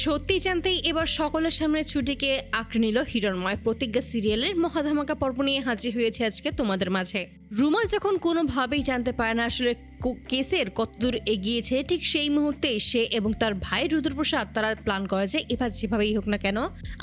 সত্যি জানতেই এবার সকলের সামনে ছুটিকে আঁকড়ে নিল হিরণময়। প্রতিজ্ঞা সিরিয়ালের মহাধামাকা পর্ব নিয়ে হাজির হয়েছে আজকে তোমাদের মাঝে। রুমা যখন কোনোভাবেই জানতে পারে না আসলে কেসের কতদূর এগিয়েছে, ঠিক সেই মুহূর্তে সে এবং তার ভাই রুদ্রপ্রসাদ তারা প্ল্যান করে যে এবার যেভাবেই হোক না কেন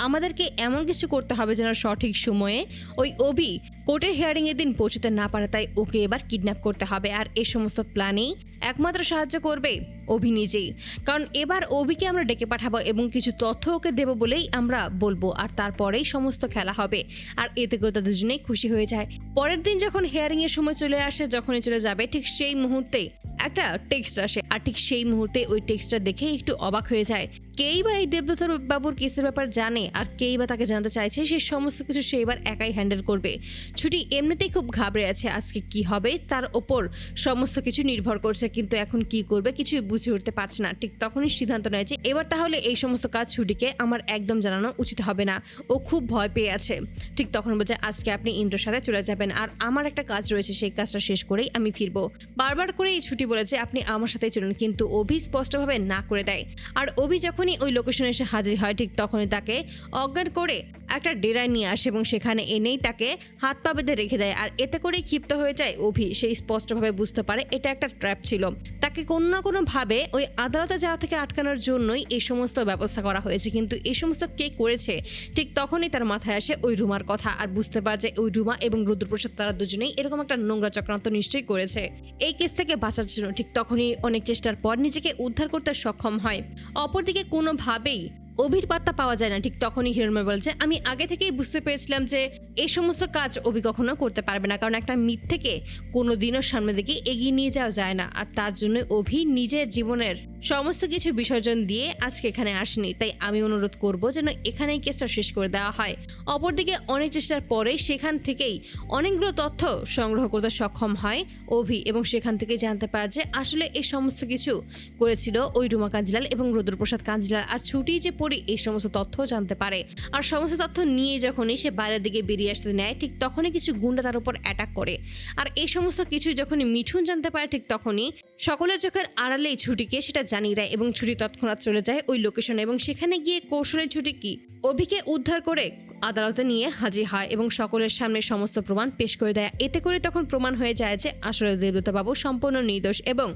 আমাদেরকে এমন কিছু করতে হবে যেন সঠিক সময়ে ওই অভি কোর্টের হিয়ারিং এর দিন পৌঁছতে না পারে, তাই ওকে এবার কিডন্যাপ করতে হবে। আর এই সমস্ত প্ল্যানেই একমাত্র সাহায্য করবে অভি নিজেই, কারণ এবার অভিকে আমরা ডেকে পাঠাবো এবং কিছু তথ্য ওকে দেবো বলেই আমরা বলবো, আর তারপরেই সমস্ত খেলা হবে। আর এতে করে তারা দুজনেই খুশি হয়ে যায়। পরের দিন যখন হিয়ারিং এর সময় চলে আসে, যখনই চলে যাবে ঠিক সেই মুহূর্তে একটা টেক্সট আসে, আর ঠিক সেই মুহূর্তে ওই টেক্সটটা দেখে একটু অবাক হয়ে যায়। কেই বা এই দেবদত্ত বাবুর কেসের ব্যাপার জানে, আর কেই বা তাকে জানতে চাইছে, সেই সমস্ত কিছু সে এবার একাই হ্যান্ডেল করবে। ছুটি এমনিতেই খুব ঘাবড়ে আছে, আজকে কি হবে তার ওপর সমস্ত কিছু নির্ভর করছে, কিন্তু এখন কি করবে কিছুই বুঝে উঠতে পারছে না। ঠিক তখনই সিদ্ধান্ত নেয় যে এবার তাহলে এই সমস্ত কাজ ছুটিকে আমার একদম জানানো উচিত হবে না। ও খুব ভয় পেয়ে আছে। ঠিক তখন বলছে আজকে আপনি ইন্দ্রর সাথে চলে যাবেন, আর আমার একটা কাজ রয়েছে, সেই কাজটা শেষ করেই আমি ফিরবো। বারবার করে এই ছুটি বলেছে আপনি আমার সাথেই চলুন, কিন্তু অভি স্পষ্টভাবে না করে দেয়। আর অভি যখনই ওই লোকেশনে এসে হাজির হয়, ঠিক তখনই তাকে অজ্ঞান করে একটা ডেরায় নিয়ে আসে এবং সেখানে এনেই তাকে হাত পা বেঁধে রেখে দেয়। আর এতে করেই ক্ষিপ্ত হয়ে যায় অভি। সেই স্পষ্টভাবে বুঝতে পারে এটা একটা ট্র্যাপ ছিল, তাকে কোনো না কোনো ভাবে ওই আদালতে যাওয়া থেকে আটকানোর জন্যই এই সমস্ত ব্যবস্থা করা হয়েছে। কিন্তু এই সমস্ত কে করেছে, ঠিক তখনই তার মাথায় আসে ওই রুমার কথা, আর বুঝতে পারে যে ওই রুমা এবং রুদ্রপ্রসাদ তারা দুজনেই এরকম একটা নোংরা চক্রান্ত নিশ্চয়ই করেছে এই কেস থেকে বাঁচার জন্য। ঠিক তখনই অনেক চেষ্টার পর নিজেকে উদ্ধার করতে সক্ষম হয়। অপরদিকে কোনোভাবেই অভির পাত্তা পাওয়া যায় না। ঠিক তখনই হিরণময় বলছে আমি আগে থেকেই বুঝতে পেরেছিলাম যে এই সমস্ত কাজ অভি কখনো করতে পারবে না, কারণ একটা মিথ্যেকে কোনোদিনও সামনের দিকে এগিয়ে নিয়ে যাওয়া যায় না। আর তার জন্য অভি নিজের জীবনের সমস্ত কিছু বিসর্জন দিয়ে আজকে এখানে আসেনি, তাই আমি অনুরোধ করব যেন এখানেই কেসটা শেষ করে দেওয়া হয়। অপরদিকে অনেক চেষ্টার পরে সেখান থেকেই অনেকগুলো তথ্য সংগ্রহ করতে সক্ষম হয় অভি, এবং সেখান থেকে জানতে পারে যে আসলে এই সমস্ত কিছু করেছিল ওই রুমা কাঞ্জিলাল এবং রুদ্রপ্রসাদ কাঞ্জিলাল। আর ছুটি যে পড়ি এই সমস্ত তথ্য জানতে পারে, আর সমস্ত তথ্য নিয়ে যখনই সে বাইরের দিকে বেরিয়ে আসতে নেয়, ঠিক তখনই কিছু গুন্ডা তার উপর অ্যাটাক করে। আর এই সমস্ত কিছু যখনই মিঠুন জানতে পারে, ঠিক তখনই সকলের চোখের আড়ালেই ছুটিকে সেটা জানিয়ে দেয় এবং ছুটি তৎক্ষণাৎ চলে যায় ওই লোকেশনে এবং সেখানে গিয়ে কৌশলের ছুটি কি অভিকে উদ্ধার করে আদালতে নিয়ে হাজির হয় এবং সকলের সামনে সমস্ত প্রমাণ পেশ করে দেয়। এতে করে তখন প্রমাণ হয়ে যায় যে আসলে দেবদত্ত বাবু সম্পূর্ণ নির্দোষ এবং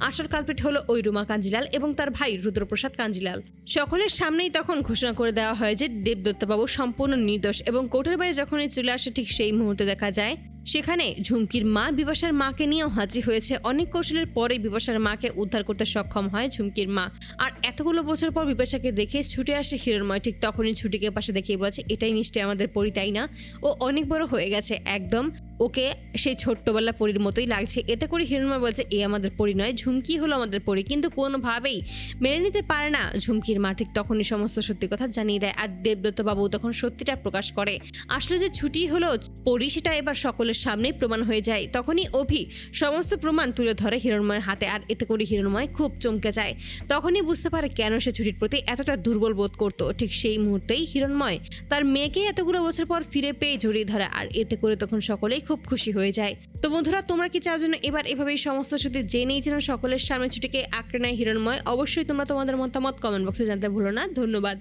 আসল কালপিট হলো ওই রুমা কাঞ্জিলাল এবং তার ভাই রুদ্রপ্রসাদ কাঞ্জিলাল। সকলের সামনেই তখন ঘোষণা করে দেওয়া হয় যে দেবদত্ত বাবু সম্পূর্ণ নির্দোষ এবং কোর্টের বাইরে যখনই চলে আসে, ঠিক সেই মুহূর্তে দেখা যায় সেখানে ঝুমকির মা বিপাশার মাকে নিয়েও হাজির হয়েছে। অনেক কৌশলের পরে বিপাশার মাকে উদ্ধার করতে সক্ষম হয় ঝুমকির মা। আর এতগুলো বছর পর বিপাশাকে দেখে ছুটে আসে হিরণময়। ঠিক তখনই ছুটিকে পাশে দেখিয়ে বলছে এটাই নিশ্চয়ই আমাদের পরি, তাই না? ও অনেক বড় হয়ে গেছে, একদম ওকে সেই ছোট্টবেলা পরীর মতোই লাগছে। এতে করে হিরণময় বলছে এ আমাদের পরি নয়, ঝুমকি হলো আমাদের পরি। কিন্তু কোনোভাবেই মেনে নিতে পারে না ঝুমকির মা। ঠিক তখনই সমস্ত সত্যি কথা জানিয়ে দেয়। আর দেবদত্ত বাবু তখন সত্যিটা প্রকাশ করে, আসলে যে ছুটি হলো পরি সেটা এবার সকলের সামনেই প্রমাণ হয়ে যায়। তখনই অভি সমস্ত প্রমাণ তুলে ধরে হিরণময়ের হাতে, আর এতে করে হিরণময় খুব চমকে যায়। তখনই বুঝতে পারে কেন সে ছুটির প্রতি এতটা দুর্বল বোধ করতো। ঠিক সেই মুহূর্তেই হিরণময় তার মেয়েকে এতগুলো বছর পর ফিরে পেয়ে জড়িয়ে ধরে, আর এতে করে তখন সকলেই খুব খুশি হয়ে যায়। তো বন্ধুরা, তোমরা কি চাও জন্য এবার এভাবেই সমস্ত সত্যি জেনেই যেন সকলের সামনে ছুটিকে আঁকড়ে নেয় হিরণময়? অবশ্যই তোমরা তোমাদের মতামত কমেন্ট বক্সে জানতে ভুলো না। ধন্যবাদ।